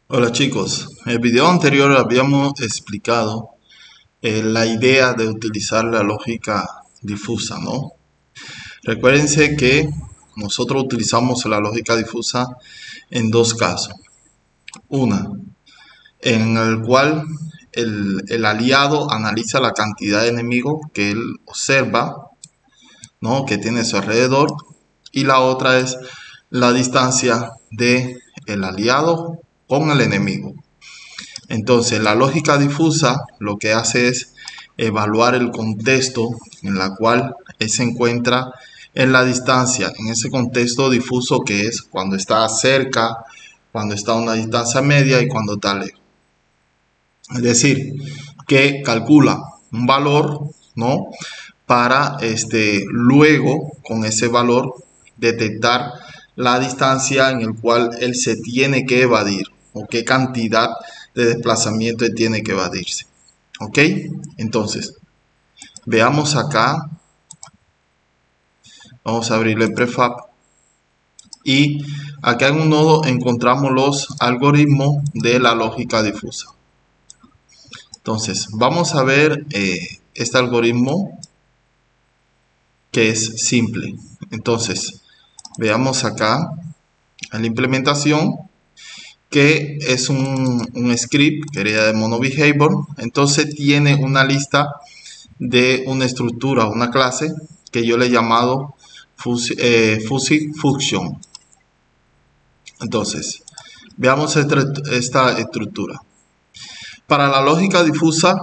Hola chicos, en el video anterior habíamos explicado la idea de utilizar la lógica difusa, ¿no? Recuérdense que nosotros utilizamos la lógica difusa en dos casos. Una, en el cual el aliado analiza la cantidad de enemigos que él observa, ¿no? Que tiene a su alrededor. Y la otra es la distancia de el aliado con el enemigo. Entonces, la lógica difusa lo que hace es evaluar el contexto en el cual él se encuentra en la distancia, en ese contexto difuso que es cuando está cerca, cuando está a una distancia media y cuando está lejos. Es decir, que calcula un valor, ¿no? Para luego con ese valor detectar la distancia en el cual él se tiene que evadir o qué cantidad de desplazamiento él tiene que evadirse. ¿Ok? Entonces, veamos acá. Vamos a abrir el prefab. Y acá en un nodo encontramos los algoritmos de la lógica difusa. Entonces, vamos a ver este algoritmo que es simple. Entonces, veamos acá en la implementación que es un script que era de MonoBehavior. Entonces tiene una lista de una estructura, una clase que yo le he llamado Fuzzy Function. Entonces, veamos esta estructura. Para la lógica difusa,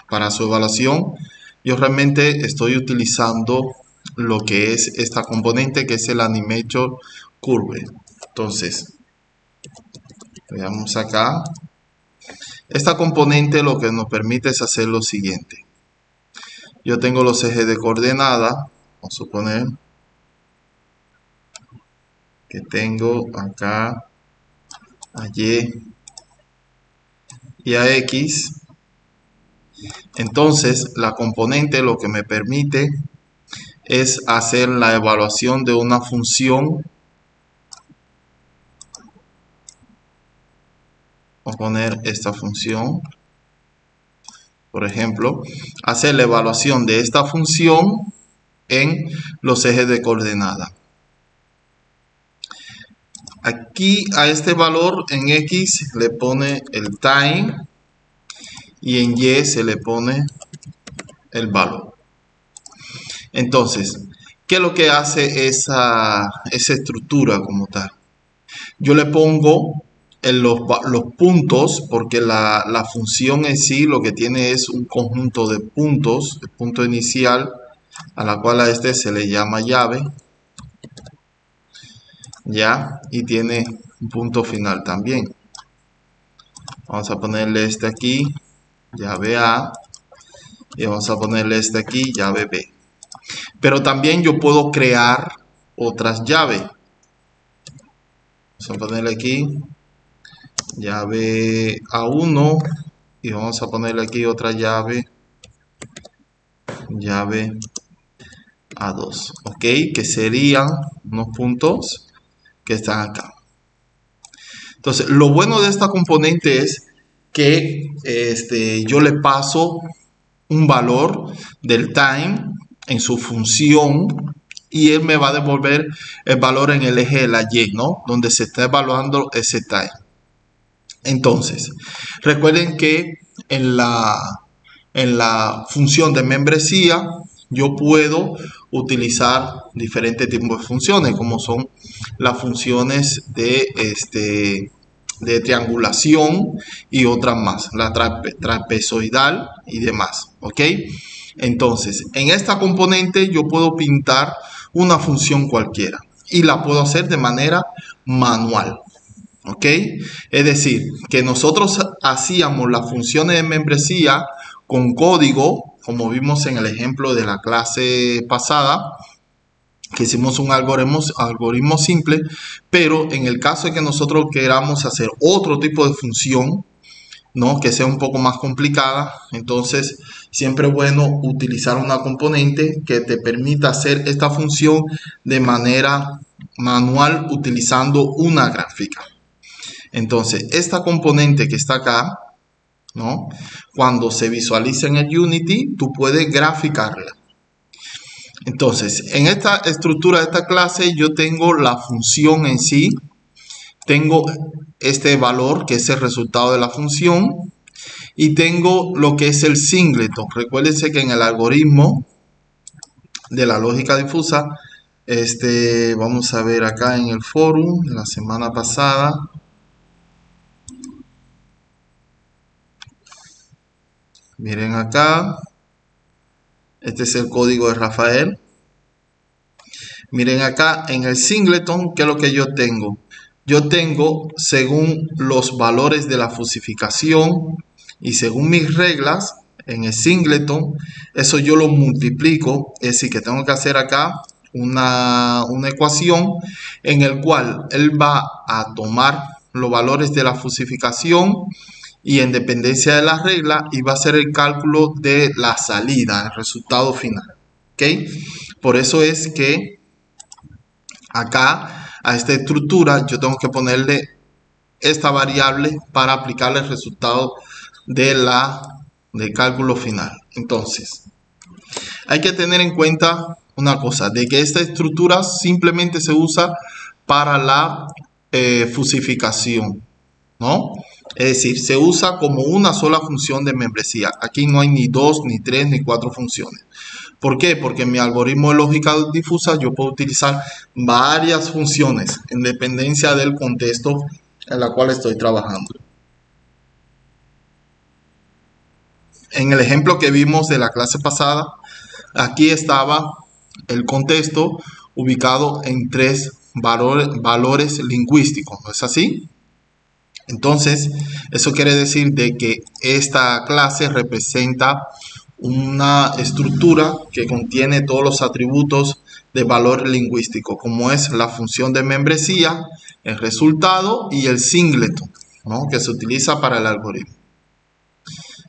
para su evaluación, yo realmente estoy utilizando lo que es esta componente que es el Animator Curve. Entonces, veamos acá. Esta componente lo que nos permite es hacer lo siguiente. Yo tengo los ejes de coordenada. Vamos a suponer que tengo acá a Y y a X. Entonces, la componente lo que me permite es hacer la evaluación de una función. Voy a poner esta función. Por ejemplo, hacer la evaluación de esta función en los ejes de coordenada. Aquí a este valor en X le pone el time y en Y se le pone el valor. Entonces, ¿qué es lo que hace esa estructura como tal? Yo le pongo en los puntos, porque la función en sí lo que tiene es un conjunto de puntos, el punto inicial, a la cual a este se le llama llave, ya, y tiene un punto final también. Vamos a ponerle este aquí, llave A, y vamos a ponerle este aquí, llave B. Pero también yo puedo crear otras llaves. Vamos a ponerle aquí llave A1 y vamos a ponerle aquí otra llave A2, ok, que serían unos puntos que están acá. Entonces, lo bueno de esta componente es que yo le paso un valor del time en su función y él me va a devolver el valor en el eje de la Y, ¿no? Donde se está evaluando ese time. Entonces, recuerden que en la función de membresía yo puedo utilizar diferentes tipos de funciones, como son las funciones de triangulación y otras más, la trapezoidal y demás, ¿ok? Entonces, en esta componente yo puedo pintar una función cualquiera y la puedo hacer de manera manual. ¿Ok? Es decir, que nosotros hacíamos las funciones de membresía con código, como vimos en el ejemplo de la clase pasada, que hicimos un algoritmo simple, pero en el caso de que nosotros queramos hacer otro tipo de función, ¿no? Que sea un poco más complicada, entonces siempre es bueno utilizar una componente que te permita hacer esta función de manera manual utilizando una gráfica. Entonces, esta componente que está acá, ¿no? Cuando se visualiza en el Unity, tú puedes graficarla. Entonces, en esta estructura de esta clase, yo tengo la función en sí, tengo este valor que es el resultado de la función y tengo lo que es el singleton. Recuérdense que en el algoritmo de la lógica difusa, vamos a ver acá en el foro de la semana pasada. Miren acá, este es el código de Rafael. Miren acá en el singleton, ¿qué es lo que yo tengo? Yo tengo, según los valores de la fusificación y según mis reglas, en el singleton, eso yo lo multiplico. Es decir, que tengo que hacer acá una ecuación en el cual él va a tomar los valores de la fusificación y en dependencia de la regla, y va a hacer el cálculo de la salida, el resultado final. ¿Ok? Por eso es que acá a esta estructura yo tengo que ponerle esta variable para aplicarle el resultado del cálculo final. Entonces, hay que tener en cuenta una cosa, de que esta estructura simplemente se usa para la fusificación, ¿no? Es decir, se usa como una sola función de membresía. Aquí no hay ni 2, ni 3, ni 4 funciones. ¿Por qué? Porque en mi algoritmo de lógica difusa yo puedo utilizar varias funciones en dependencia del contexto en la cual estoy trabajando. En el ejemplo que vimos de la clase pasada, aquí estaba el contexto ubicado en 3 valores lingüísticos, ¿no es así? Entonces, eso quiere decir de que esta clase representa una estructura que contiene todos los atributos de valor lingüístico, como es la función de membresía, el resultado y el singleton, ¿no? Que se utiliza para el algoritmo.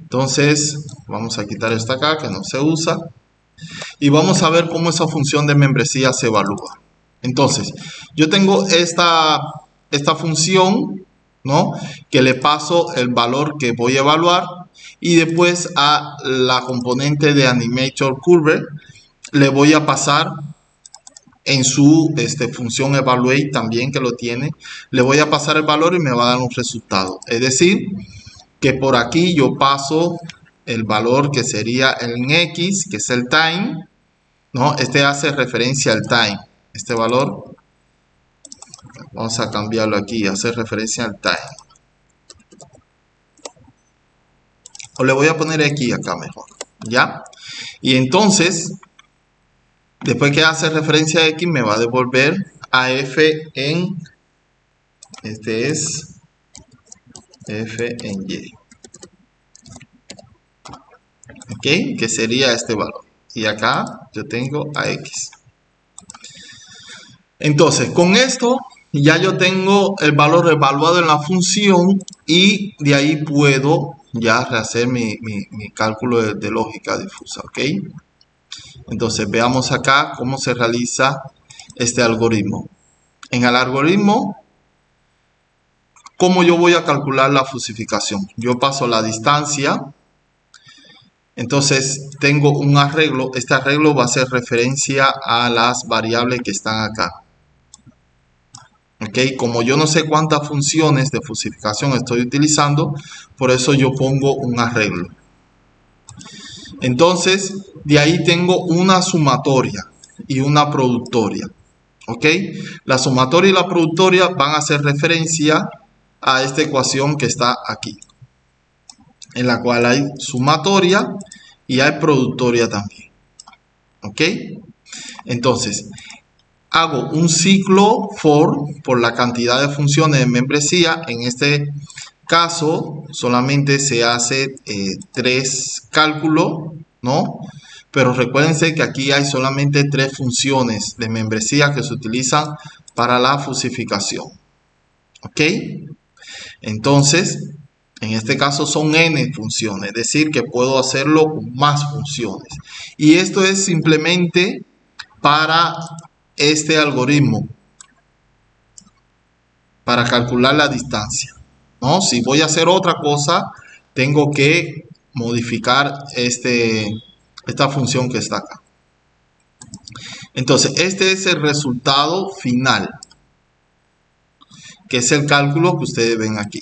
Entonces, vamos a quitar esto acá que no se usa y vamos a ver cómo esa función de membresía se evalúa. Entonces, yo tengo esta función, ¿no? Que le paso el valor que voy a evaluar y después a la componente de Animator Curve le voy a pasar en su función evaluate también, que lo tiene, le voy a pasar el valor y me va a dar un resultado. Es decir, que por aquí yo paso el valor que sería en X, que es el time, ¿no? Este hace referencia al time. Este valor, vamos a cambiarlo aquí, hace referencia al time. O le voy a poner X acá mejor, ¿ya? Y entonces, después que hace referencia a X, me va a devolver a F en, este es F en Y. ¿Ok? Que sería este valor. Y acá yo tengo a X. Entonces, con esto ya yo tengo el valor evaluado en la función y de ahí puedo ya rehacer mi cálculo de lógica difusa, ¿ok? Entonces, veamos acá cómo se realiza este algoritmo. En el algoritmo, ¿cómo yo voy a calcular la fusificación? Yo paso la distancia. Entonces, tengo un arreglo. Este arreglo va a hacer referencia a las variables que están acá. ¿Ok? Como yo no sé cuántas funciones de fusificación estoy utilizando, por eso yo pongo un arreglo. Entonces, de ahí tengo una sumatoria y una productoria. ¿Ok? La sumatoria y la productoria van a hacer referencia a esta ecuación que está aquí, en la cual hay sumatoria y hay productoria también. ¿Ok? Entonces, hago un ciclo for por la cantidad de funciones de membresía. En este caso solamente se hace 3 cálculos, ¿no? Pero recuérdense que aquí hay solamente 3 funciones de membresía que se utilizan para la fusificación. ¿Ok? Entonces, en este caso son n funciones, es decir, que puedo hacerlo con más funciones. Y esto es simplemente para este algoritmo. para calcular la distancia, ¿no? Si voy a hacer otra cosa, tengo que modificar esta función que está acá. Entonces, este es el resultado final, que es el cálculo que ustedes ven aquí.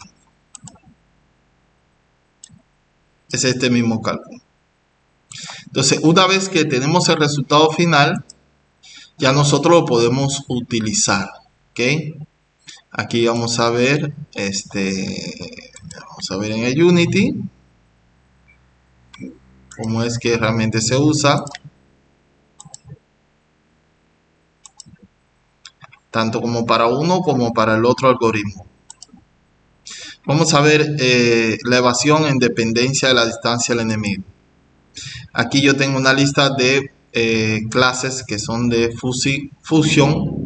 Es este mismo cálculo. Entonces, una vez que tenemos el resultado final, ya nosotros lo podemos utilizar, ¿ok? Aquí vamos a ver, vamos a ver en el Unity cómo es que realmente se usa, tanto como para uno como para el otro algoritmo. Vamos a ver la evasión en dependencia de la distancia del enemigo. Aquí yo tengo una lista de clases que son de fusión,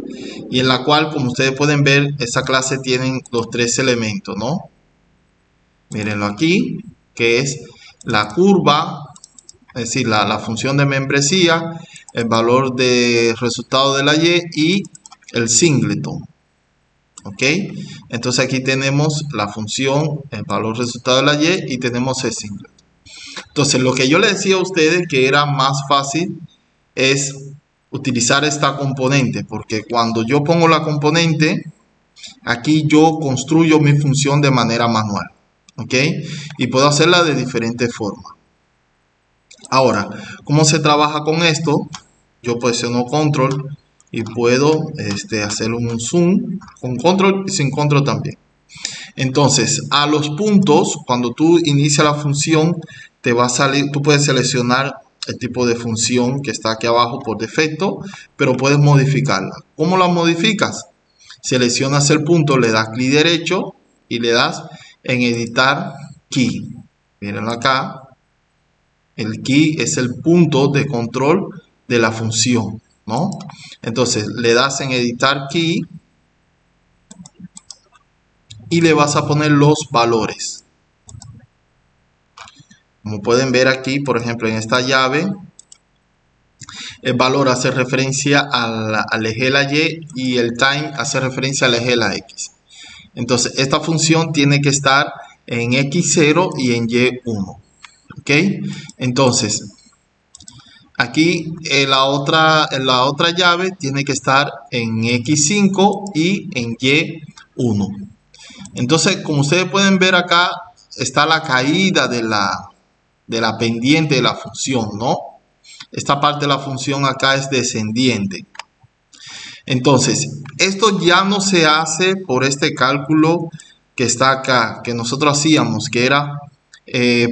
y en la cual, como ustedes pueden ver, esa clase tienen los tres elementos, ¿no? Mírenlo aquí, que es la curva, es decir, la función de membresía, el valor de resultado de la y el singleton. ¿Ok? Entonces aquí tenemos la función, el valor resultado de la y tenemos el singleton. Entonces lo que yo les decía a ustedes que era más fácil es utilizar esta componente, porque cuando yo pongo la componente, aquí yo construyo mi función de manera manual. ¿Ok? Y puedo hacerla de diferentes formas. Ahora, ¿cómo se trabaja con esto? Yo presiono control y puedo hacer un zoom con control y sin control también. Entonces, a los puntos, cuando tú inicias la función, te va a salir, tú puedes seleccionar el tipo de función que está aquí abajo por defecto, pero puedes modificarla. ¿Cómo la modificas? Seleccionas el punto, le das clic derecho y le das en editar key. Mírenlo acá. El key es el punto de control de la función, ¿no? Entonces le das en editar key y le vas a poner los valores. Como pueden ver aquí, por ejemplo, en esta llave, el valor hace referencia al eje de la y el time hace referencia al eje de la x. Entonces esta función tiene que estar en x0 y en y1. ¿Ok? Entonces, aquí la otra llave tiene que estar en X5 y en Y1. Entonces, como ustedes pueden ver acá, está la caída de la pendiente de la función, ¿no? Esta parte de la función acá es descendiente. Entonces, esto ya no se hace por este cálculo que está acá, que nosotros hacíamos, que era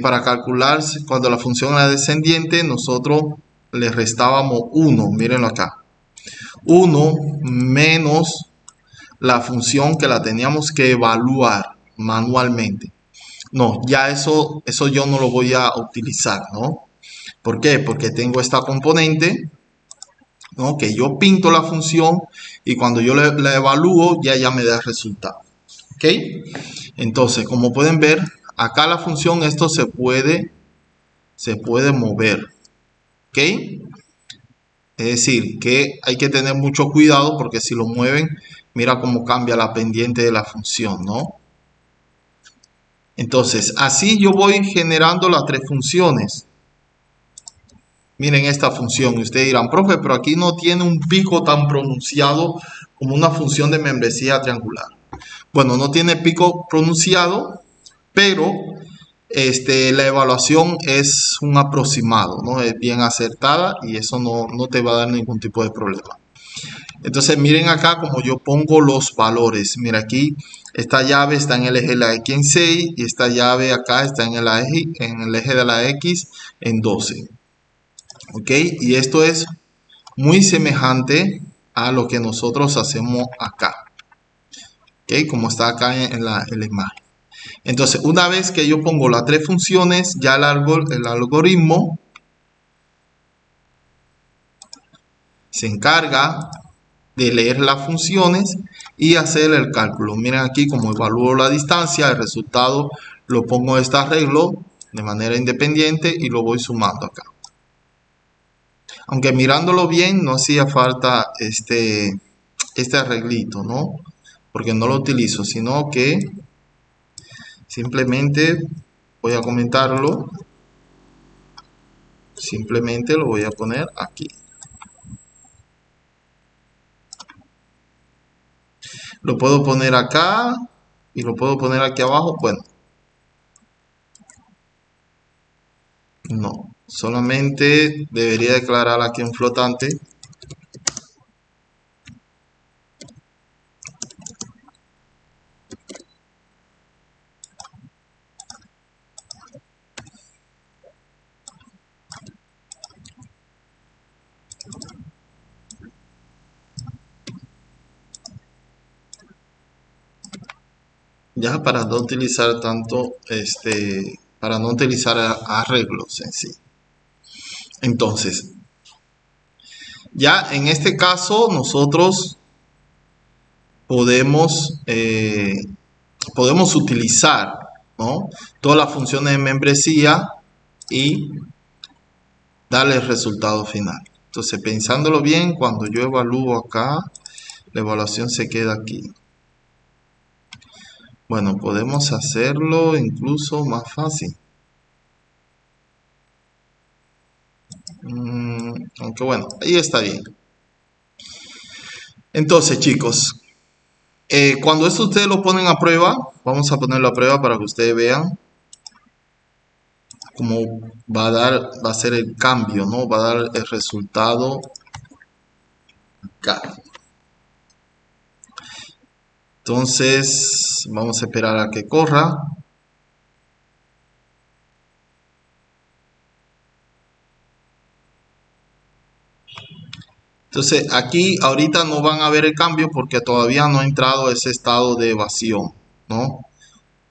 para calcular cuando la función era descendiente, nosotros le restábamos 1, mírenlo acá, 1 menos la función que la teníamos que evaluar manualmente. No, ya eso yo no lo voy a utilizar, ¿no? ¿Por qué? Porque tengo esta componente, ¿no? Que yo pinto la función y cuando yo la evalúo ya me da el resultado. ¿Ok? Entonces, como pueden ver, acá la función, esto se puede mover. ¿Ok? Es decir, que hay que tener mucho cuidado porque si lo mueven, mira cómo cambia la pendiente de la función, ¿no? Entonces, así yo voy generando las tres funciones. Miren esta función y ustedes dirán, profe, pero aquí no tiene un pico tan pronunciado como una función de membresía triangular. Bueno, no tiene pico pronunciado, pero la evaluación es un aproximado, ¿no? Es bien acertada y eso no te va a dar ningún tipo de problema. Entonces miren acá como yo pongo los valores. Mira aquí, esta llave está en el eje de la X en 6 y esta llave acá está en el eje de la X en 12. ¿Ok? Y esto es muy semejante a lo que nosotros hacemos acá. ¿Ok? Como está acá en la imagen. Entonces, una vez que yo pongo las tres funciones, ya el algoritmo se encarga de leer las funciones y hacer el cálculo. Miren aquí como evalúo la distancia, el resultado lo pongo en este arreglo de manera independiente y lo voy sumando acá. Aunque mirándolo bien no hacía falta este arreglito, ¿no? porque no lo utilizo, sino que simplemente voy a comentarlo. Simplemente lo voy a poner aquí. Lo puedo poner acá y lo puedo poner aquí abajo. Bueno, no. Solamente debería declarar aquí un flotante. Ya para no utilizar tanto, para no utilizar arreglos en sí. Entonces, ya en este caso nosotros podemos, podemos utilizar, ¿no?, todas las funciones de membresía y darle el resultado final. Entonces, pensándolo bien, cuando yo evalúo acá, la evaluación se queda aquí. Bueno, podemos hacerlo incluso más fácil. Aunque bueno, ahí está bien. Entonces, chicos, cuando esto ustedes lo ponen a prueba, vamos a ponerlo a prueba para que ustedes vean cómo va a ser el cambio, ¿no? Va a dar el resultado acá. Entonces, vamos a esperar a que corra. Entonces, aquí ahorita no van a ver el cambio porque todavía no ha entrado a ese estado de evasión, ¿no?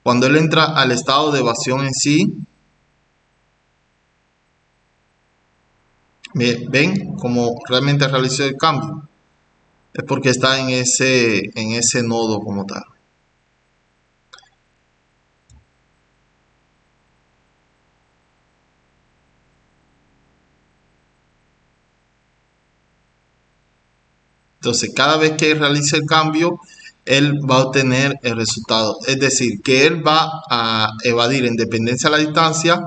Cuando él entra al estado de evasión en sí, ¿ven cómo realmente realizó el cambio? Es porque está en ese nodo como tal. Entonces, cada vez que realice el cambio, él va a obtener el resultado. Es decir, que él va a evadir en dependencia a la distancia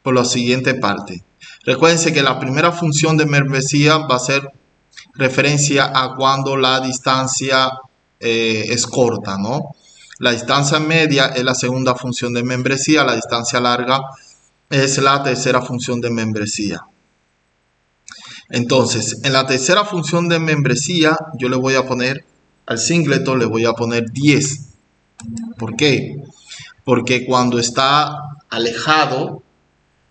por la siguiente parte. Recuérdense que la primera función de membresía va a ser referencia a cuando la distancia es corta, ¿no? La distancia media es la segunda función de membresía, la distancia larga es la tercera función de membresía. Entonces, en la tercera función de membresía, yo le voy a poner al singleton, le voy a poner 10. ¿Por qué? Porque cuando está alejado,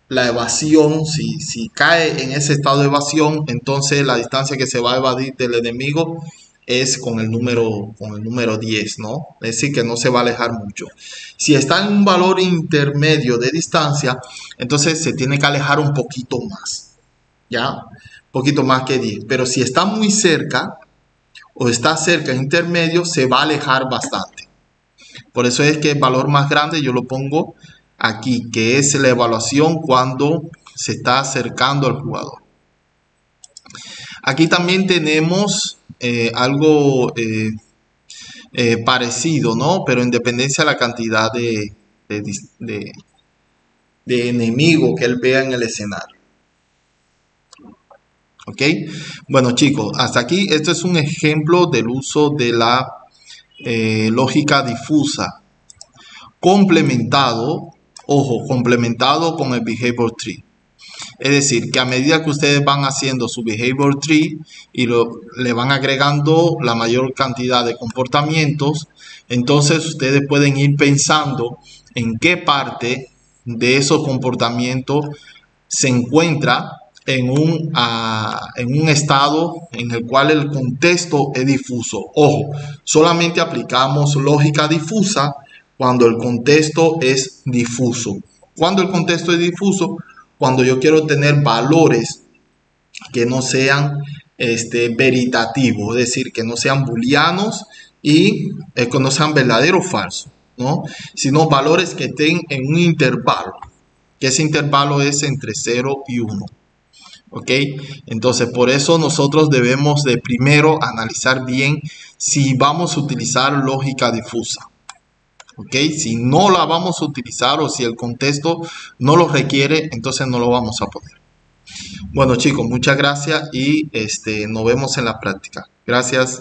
la evasión, si cae en ese estado de evasión, entonces la distancia que se va a evadir del enemigo es con el número 10, ¿no? Es decir, que no se va a alejar mucho. Si está en un valor intermedio de distancia, entonces se tiene que alejar un poquito más, ¿ya? Un poquito más que 10. Pero si está muy cerca o está cerca intermedio, se va a alejar bastante. Por eso es que el valor más grande yo lo pongo aquí, que es la evaluación cuando se está acercando al jugador. Aquí también tenemos algo parecido, ¿no? Pero en dependencia de la cantidad de enemigos que él vea en el escenario. ¿Ok? Bueno, chicos, hasta aquí esto es un ejemplo del uso de la lógica difusa complementado, ojo, complementado con el behavior tree. Es decir, que a medida que ustedes van haciendo su behavior tree y le van agregando la mayor cantidad de comportamientos, entonces ustedes pueden ir pensando en qué parte de esos comportamientos se encuentra en un estado en el cual el contexto es difuso. Ojo, solamente aplicamos lógica difusa cuando el contexto es difuso. Cuando el contexto es difuso, cuando yo quiero tener valores que no sean veritativos, es decir, que no sean booleanos y que no sean verdaderos o falsos, ¿no? Sino valores que estén en un intervalo, que ese intervalo es entre 0 y 1. ¿Ok? Entonces, por eso nosotros debemos de primero analizar bien si vamos a utilizar lógica difusa. ¿Ok? Si no la vamos a utilizar o si el contexto no lo requiere, entonces no lo vamos a poner. Bueno, chicos, muchas gracias y nos vemos en la práctica. Gracias.